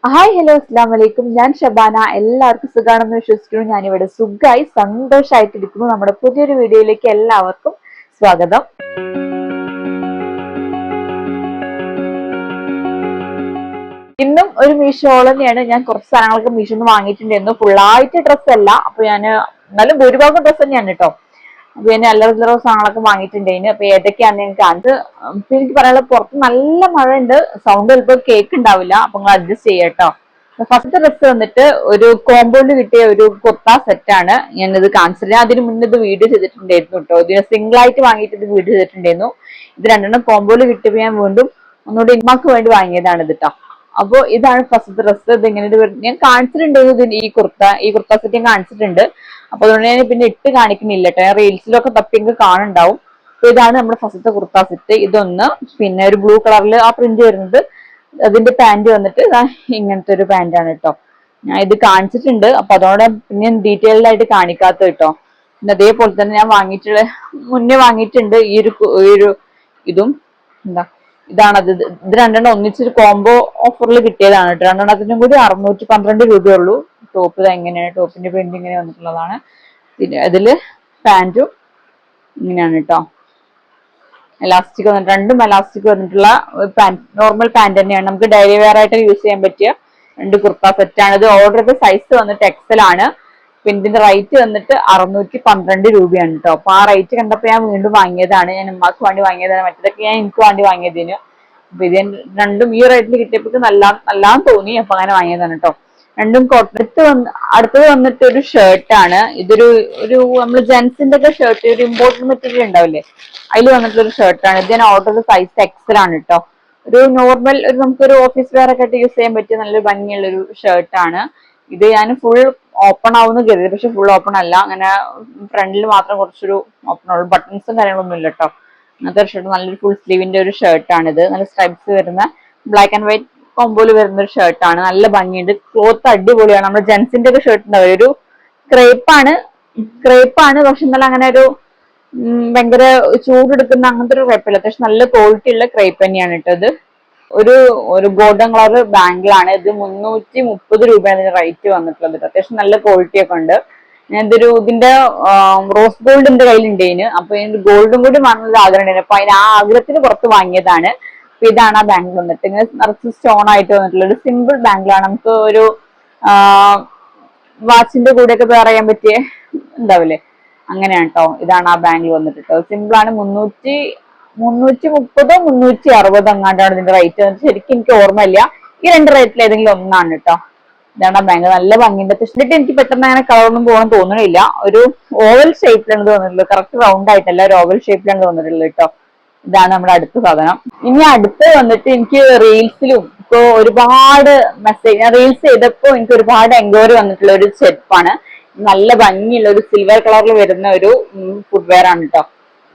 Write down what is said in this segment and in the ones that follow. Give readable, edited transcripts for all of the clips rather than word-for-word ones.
Hi hello അസ്സാം വലൈക്കും. ഞാൻ ഷബാന. എല്ലാവർക്കും സുഖാണെന്ന് വിശ്വസിക്കുന്നു. ഞാനിവിടെ സുഖമായി സന്തോഷമായിട്ടിരിക്കുന്നു. നമ്മുടെ പുതിയൊരു വീഡിയോയിലേക്ക് എല്ലാവർക്കും സ്വാഗതം. ഇന്നും ഒരു മീഷോൾ തന്നെയാണ്. ഞാൻ കുറച്ച് സാധനങ്ങളൊക്കെ മീഷോന്ന് വാങ്ങിയിട്ടുണ്ടായിരുന്നു. ഫുള്ളായിട്ട് ഡ്രസ്സ് അല്ല, അപ്പൊ ഞാൻ എന്നാലും ഭൂരിഭാഗം ഡ്രസ്സ് തന്നെയാണ് കേട്ടോ. അപ്പൊ ഞാൻ അല്ലറ ചില്ലറ സാധനങ്ങളൊക്കെ വാങ്ങിയിട്ടുണ്ടായിരുന്നു. അപ്പൊ ഏതൊക്കെയാണെന്ന് എനിക്ക് അത് എനിക്ക് പറയാനുള്ളത്, പുറത്ത് നല്ല മഴ ഉണ്ട്. സൗണ്ട് ചിലപ്പോൾ കേക്ക് ഉണ്ടാവില്ല, അപ്പൊ നിങ്ങൾ അഡ്ജസ്റ്റ് ചെയ്യാട്ടോ. ഫസ്റ്റ് ഡ്രസ് വന്നിട്ട് ഒരു കോമ്പോണ്ട് കിട്ടിയ ഒരു കുർത്ത സെറ്റ് ആണ്. ഞാനിത് കാണിച്ചില്ല, അതിന് മുന്നേ ഇത് വീഡിയോ ചെയ്തിട്ടുണ്ടായിരുന്നു കേട്ടോ. ഇതിന് സിംഗിൾ ആയിട്ട് വാങ്ങിയിട്ട് ഇത് വീഡിയോ ചെയ്തിട്ടുണ്ടായിരുന്നു. ഇത് രണ്ടെണ്ണം കോമ്പോയിൽ കിട്ടിയപ്പോൾ ഞാൻ വീണ്ടും ഒന്നുകൂടി ഇമ്മക്ക് വേണ്ടി വാങ്ങിയതാണ് ഇത് കേട്ടോ. അപ്പൊ ഇതാണ് ഫസ്റ്റ് ഡ്രസ്. ഇത് ഇങ്ങനെ ഞാൻ കാണിച്ചിട്ടുണ്ടായിരുന്നു. ഇതിന് ഈ കുർത്ത സെറ്റ് ഞാൻ കാണിച്ചിട്ടുണ്ട്. അപ്പൊ അതുകൊണ്ട് ഞാൻ പിന്നെ ഇട്ട് കാണിക്കുന്നില്ല കേട്ടോ. ഞാൻ റീൽസിലൊക്കെ തപ്പിയെങ്കിൽ കാണുന്നുണ്ടാവും. അപ്പൊ ഇതാണ് നമ്മുടെ ഫസ്റ്റത്തെ കുർത്ത സെറ്റ്. ഇതൊന്ന്, പിന്നെ ഒരു ബ്ലൂ കളറിൽ ആ പ്രിന്റ് വരുന്നത്. അതിന്റെ പാന്റ് വന്നിട്ട് ഇങ്ങനത്തെ ഒരു പാന്റ് ആണ് കേട്ടോ. ഞാൻ ഇത് കാണിച്ചിട്ടുണ്ട്, അപ്പൊ അതോടെ പിന്നെ ഡീറ്റെയിൽഡ് ആയിട്ട് കാണിക്കാത്ത കേട്ടോ. പിന്നെ അതേപോലെ തന്നെ ഞാൻ മുന്നേ വാങ്ങിയിട്ടുണ്ട് ഈ ഒരു ഇതും എന്താ ഇതാണത്. ഇത് രണ്ടെണ്ണം ഒന്നിച്ചൊരു കോംബോ ഓഫറിൽ കിട്ടിയതാണ് കേട്ടോ. രണ്ടെണ്ണത്തിനും കൂടി 612 രൂപയുള്ളൂ. ടോപ്പ് എങ്ങനെയാണ്, ടോപ്പിന്റെ പ്രിന്റ് ഇങ്ങനെ വന്നിട്ടുള്ളതാണ്. പിന്നെ അതില് പാന്റും ഇങ്ങനെയാണ് കേട്ടോ. എലാസ്റ്റിക് വന്നിട്ട് രണ്ടും എലാസ്റ്റിക് വന്നിട്ടുള്ള നോർമൽ പാന്റ് തന്നെയാണ്. നമുക്ക് ഡെയിലി വെയർ ആയിട്ട് യൂസ് ചെയ്യാൻ പറ്റിയ രണ്ട് കുർത്ത സെറ്റ് ആണ്. ഇത് ഓർഡർ ചെയ്ത സൈസ് വന്നിട്ട് എക്സൽ ആണ്. പിന്നെ ഇതിന്റെ റേറ്റ് വന്നിട്ട് 612 രൂപയാണ് കേട്ടോ. അപ്പൊ ആ റേറ്റ് കണ്ടപ്പോ ഞാൻ വീണ്ടും വാങ്ങിയതാണ്. ഞാൻ ഉമ്മാക്ക് വേണ്ടി വാങ്ങിയതാണ്. മറ്റേതൊക്കെ ഞാൻ എനിക്ക് വേണ്ടി വാങ്ങിയതിന്. അപ്പൊ ഇത് രണ്ടും ഈ റേറ്റിൽ കിട്ടിയപ്പോ നല്ലാന്ന് തോന്നി. അപ്പൊ അങ്ങനെ വാങ്ങിയതാണ് കേട്ടോ. രണ്ടും അടുത്തത് വന്നിട്ട് ഒരു ഷർട്ടാണ്. ഇതൊരു നമ്മൾ ജെൻസിന്റെ ഒക്കെ ഷർട്ട്, ഒരു ഇമ്പോർട്ടന്റ് മെറ്റീരിയൽ ഉണ്ടാവില്ലേ, അതിൽ വന്നിട്ടുള്ള ഒരു ഷർട്ടാണ്. ഇത് ഞാൻ ഓർഡർ ചെയ്ത സൈസ് എക്സൽ ആണ് കേട്ടോ. ഒരു നോർമൽ നമുക്കൊരു ഓഫീസ് വെയർ ഒക്കെ ആയിട്ട് യൂസ് ചെയ്യാൻ പറ്റിയ നല്ലൊരു ഭംഗിയുള്ള ഒരു ഷർട്ടാണ്. ഇത് ഞാൻ ഫുൾ ഓപ്പൺ ആവുന്ന കരുതി, പക്ഷെ ഫുൾ ഓപ്പൺ അല്ല. അങ്ങനെ ഫ്രണ്ടിൽ മാത്രം കുറച്ചൊരു ഓപ്പൺ ഉള്ളൂ. ബട്ടൺസും കാര്യങ്ങളൊന്നും ഇല്ല കേട്ടോ. അങ്ങനത്തെ ഷർട്ട് നല്ലൊരു ഫുൾ സ്ലീവിന്റെ ഒരു ഷർട്ടാണിത്. നല്ല സ്ട്രൈപ്സ് വരുന്ന ബ്ലാക്ക് ആൻഡ് വൈറ്റ് കോമ്പോല് വരുന്ന ഒരു ഷർട്ടാണ്. നല്ല ഭംഗിയുണ്ട്. ക്ലോത്ത് അടിപൊളിയാണ്. നമ്മുടെ ജെൻസിന്റെ ഒക്കെ ഷർട്ട് ഉണ്ടാവും, ഒരു ക്രേപ്പാണ്. പക്ഷെ എന്നാലും അങ്ങനെ ഒരു ഭയങ്കര ചൂടെടുക്കുന്ന അങ്ങനത്തെ ഒരു ക്രേപ്പല്ല. അത്യാവശ്യം നല്ല ക്വാളിറ്റി ഉള്ള ക്രേപ്പ് തന്നെയാണ് ഇട്ടത്. ഒരു ഗോൾഡൻ കളർ ബാങ്കിളാണ് ഇത്. 330 രൂപയാണ് റേറ്റ് വന്നിട്ടുള്ളത്. അത്യാവശ്യം നല്ല ക്വാളിറ്റി ഒക്കെ ഉണ്ട്. ഇതിന്റെ റോസ് ഗോൾഡ് എന്റെ കയ്യിലുണ്ടേന്. അപ്പൊ ഗോൾഡും കൂടി വാങ്ങുന്നത് ആഗ്രഹം ഉണ്ടായിരുന്നു. അപ്പൊ അതിന് ആ ആഗ്രഹത്തിന് പുറത്ത് വാങ്ങിയതാണ്. അപ്പൊ ഇതാണ് ആ ബാങ്കിൾ വന്നിട്ട്. ഇങ്ങനെ നിറച്ച് സ്റ്റോൺ ആയിട്ട് വന്നിട്ടുള്ള ഒരു സിമ്പിൾ ബാങ്കിളാണ്. നമുക്ക് ഒരു വാച്ചിന്റെ കൂടെയൊക്കെ പെയർ ചെയ്യാൻ പറ്റിയ ഉണ്ടാവില്ലേ, അങ്ങനെയാണ് കേട്ടോ. ഇതാണ് ആ ബാങ്കിൾ വന്നിട്ട് കേട്ടോ. സിമ്പിൾ ആണ്. 330 360 അങ്ങാണ്ടാണ് ഇതിന്റെ റേറ്റ്. ശരിക്കും എനിക്ക് ഓർമ്മയില്ല. ഈ രണ്ട് റേറ്റിൽ ഏതെങ്കിലും ഒന്നാണ് കേട്ടോ. ഇതാണ് ആ ബാങ്ക്. നല്ല ഭംഗിയുണ്ട്. എന്നിട്ട് എനിക്ക് പെട്ടെന്ന് അങ്ങനെ കളറൊന്നും പോകാൻ തോന്നണില്ല. ഒരു ഓവൽ ഷേപ്പിലാണ് തോന്നിട്ടുള്ളത്. കറക്റ്റ് റൗണ്ട് ആയിട്ടല്ല, ഒരു ഓവൽ ഷേപ്പിലാണ് തോന്നിട്ടുള്ളത് കേട്ടോ. ഇതാണ് നമ്മുടെ അടുത്ത സാധനം. ഇനി അടുത്ത് വന്നിട്ട് എനിക്ക് റീൽസിലും ഇപ്പൊ ഒരുപാട് മെസ്സേജ്, ഞാൻ റീൽസ് ചെയ്തപ്പോ എനിക്ക് ഒരുപാട് എൻക്വയറി വന്നിട്ടുള്ള ഒരു ചെരുപ്പാണ്. നല്ല ഭംഗിയുള്ള ഒരു സിൽവർ കളറിൽ വരുന്ന ഒരു ഫുട്വെയർ ആണ് കേട്ടോ.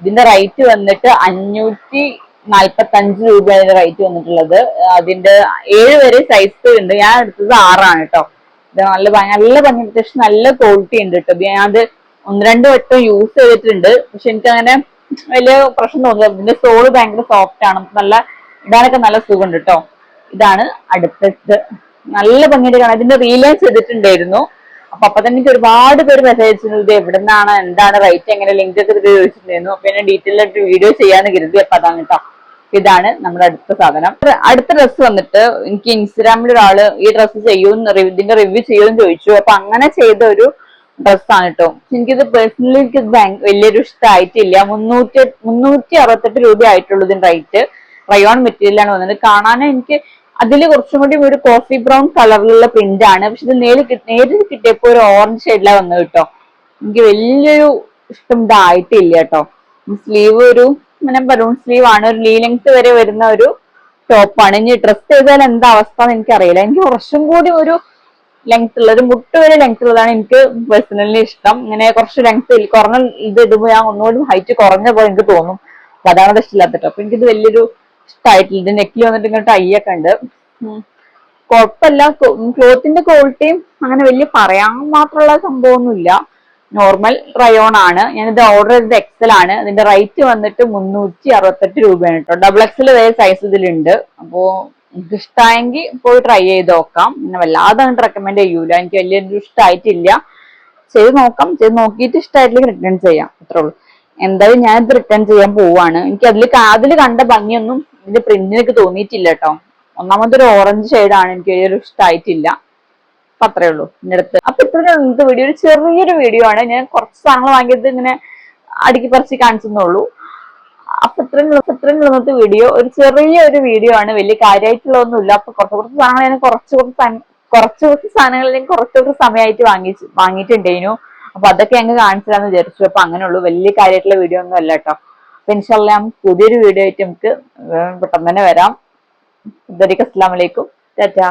ഇതിന്റെ റേറ്റ് വന്നിട്ട് 545 രൂപയാണ് ഇതിന്റെ റേറ്റ് വന്നിട്ടുള്ളത്. അതിന്റെ 7 വരെ സൈസ് ഉണ്ട്. ഞാൻ എടുത്തത് 6 കേട്ടോ. ഇത് നല്ല ഭംഗി, അത്യാവശ്യം നല്ല ക്വാളിറ്റി ഉണ്ട് കേട്ടോ. ഞാനത് 1-2 വട്ടം യൂസ് ചെയ്തിട്ടുണ്ട്. പക്ഷെ എനിക്ക് അങ്ങനെ വലിയ പ്രശ്നം തോന്നില്ല. ഇതിന്റെ സോള് ഭയങ്കര സോഫ്റ്റ് ആണ്. നല്ല ഇടാനൊക്കെ നല്ല സുഖമുണ്ട് കേട്ടോ. ഇതാണ് അടുത്തത്. നല്ല ഭംഗിയായിട്ട് കാണാം. ഇതിന്റെ റീലൈൻ ചെയ്തിട്ടുണ്ടായിരുന്നു. അപ്പൊ തന്നെ എനിക്ക് ഒരുപാട് പേര് മെസ്സേജ് അയച്ചിരുന്നു, ഇത് എവിടെ നിന്നാണ്, എന്താണ് റേറ്റ്, എങ്ങനെ, ലിങ്ക് ഒക്കെ ചോദിച്ചിട്ടുണ്ടായിരുന്നു. അപ്പൊ ഞാൻ ഡീറ്റെയിൽ ആയിട്ട് വീഡിയോ ചെയ്യാന്ന് കരുതി. അപ്പൊ അതാണ് കേട്ടോ. ഇതാണ് നമ്മുടെ അടുത്ത സാധനം. അടുത്ത ഡ്രസ്സ് വന്നിട്ട് എനിക്ക് ഇൻസ്റ്റാഗ്രാമിൽ ഒരാള് ഈ ഡ്രസ്സ് ഇതിന്റെ റിവ്യൂ ചെയ്യുമെന്ന് ചോദിച്ചു. അപ്പൊ അങ്ങനെ ചെയ്ത ഒരു ഡ്രസ്സാണ് കേട്ടോ. എനിക്കിത് പേഴ്സണലി എനിക്ക് വലിയൊരു ഇഷ്ടമായിട്ടില്ല. 368 രൂപ ആയിട്ടുള്ളൂ ഇതിന്റെ റേറ്റ്. റയോൺ മെറ്റീരിയലാണ് വന്നത്. കാണാൻ എനിക്ക് അതിൽ കുറച്ചും കൂടി ഒരു കോഫി ബ്രൗൺ കളറിലുള്ള പ്രിന്റ് ആണ്. പക്ഷെ ഇത് നേരിൽ കിട്ടിയപ്പോ ഒരു ഓറഞ്ച് ഷെയ്ഡിലാണ് വന്നത് കേട്ടോ. എനിക്ക് വലിയൊരു ഇഷ്ടം ഇതായിട്ടില്ല കേട്ടോ. സ്ലീവ് ഒരു ഇങ്ങനെ ബലൂൺ സ്ലീവ് ആണ്. ഒരു ലീ ലെങ്ത് വരെ വരുന്ന ഒരു ടോപ്പാണ്. ഇനി ഡ്രസ് ചെയ്താൽ എന്താ അവസ്ഥ എന്ന് എനിക്കറിയില്ല. എനിക്ക് കുറച്ചും കൂടി ഒരു ലെങ്ത് ഉള്ളത്, മുട്ട് വരെ ലെങ്ത് ഉള്ളതാണ് എനിക്ക് പേഴ്സണലി ഇഷ്ടം. ഇങ്ങനെ കുറച്ച് ലെങ്ത് കുറഞ്ഞ ഇത് ഇടുമ്പോൾ ഞാൻ ഒന്നുകൂടി ഹൈറ്റ് കുറഞ്ഞ പോലെ എനിക്ക് തോന്നും. അപ്പൊ അതാണ് ഇഷ്ടമില്ലാത്ത. അപ്പൊ എനിക്കിത് വലിയൊരു ഇഷ്ടമായിട്ടില്ല. ഇത് നെക്കിൽ വന്നിട്ട് ഇങ്ങനെ ടൈ ഒക്കെ ഉണ്ട്. കുഴപ്പമില്ല. ക്ലോത്തിന്റെ ക്വാളിറ്റിയും അങ്ങനെ വലിയ പറയാൻ മാത്രമുള്ള സംഭവമൊന്നുമില്ല. നോർമൽ റയോൺ ആണ്. ഞാനിത് ഓർഡർ ചെയ്തത് എക്സൽ ആണ്. ഇതിന്റെ റേറ്റ് വന്നിട്ട് 368 രൂപയാണ് കേട്ടോ. XXL വരെ സൈസ് ഇതിലുണ്ട്. അപ്പോ എനിക്ക് ഇഷ്ടമായെങ്കിൽ പോയി ട്രൈ ചെയ്ത് നോക്കാം. പിന്നെ വല്ലാതെ അങ്ങോട്ട് റെക്കമെൻഡ് ചെയ്യൂല, എനിക്ക് വലിയൊരു ഇഷ്ടമായിട്ടില്ല. ചെയ്ത് നോക്കാം, ചെയ്ത് നോക്കിയിട്ട് ഇഷ്ടമായിട്ടില്ലെങ്കിൽ റിട്ടേൺ ചെയ്യാം, അത്രേ ഉള്ളൂ. എന്തായാലും ഞാനിത് റിട്ടേൺ ചെയ്യാൻ പോവാണ്. എനിക്ക് അതിൽ കണ്ട ഭംഗിയൊന്നും ഇതിന്റെ പ്രിന്റിനൊക്കെ തോന്നിയിട്ടില്ല കേട്ടോ. ഒന്നാമതൊരു ഓറഞ്ച് ഷെയ്ഡാണ്, എനിക്ക് വലിയൊരു ഇഷ്ടമായിട്ടില്ല. അപ്പൊ അത്രേ ഉള്ളൂ എന്റെ അടുത്ത്. അപ്പൊ ഇത്രയും ഇന്നത്തെ വീഡിയോ ഒരു ചെറിയൊരു വീഡിയോ ആണ്. ഞാൻ കുറച്ച് സാധനങ്ങൾ വാങ്ങിയത് ഇങ്ങനെ അടുക്കി പറിച്ച് കാണിച്ചെന്നുള്ളൂ. അപ്പൊ ഇത്രയും ഇന്നത്തെ വീഡിയോ ഒരു ചെറിയൊരു വീഡിയോ ആണ്, വലിയ കാര്യമായിട്ടുള്ളതൊന്നുമില്ല. അപ്പൊ കുറച്ച് സാധനങ്ങൾ ഞാൻ കുറച്ച് സാധനങ്ങൾ ഞാൻ കുറച്ച് സമയമായിട്ട് വാങ്ങിയിട്ടുണ്ടേനു. അപ്പൊ അതൊക്കെ ഞങ്ങൾ കാണിച്ചില്ലാന്ന് വിചാരിച്ചു. അപ്പൊ അങ്ങനെയുള്ളൂ, വലിയ കാര്യമായിട്ടുള്ള വീഡിയോ ഒന്നും അല്ല കേട്ടോ. അപ്പൊ ഇൻഷാല്ലാ പുതിയൊരു വീഡിയോ ആയിട്ട് നമുക്ക് പെട്ടെന്ന് തന്നെ വരാം. അസ്സലാമു അലൈക്കും, ടാറ്റാ.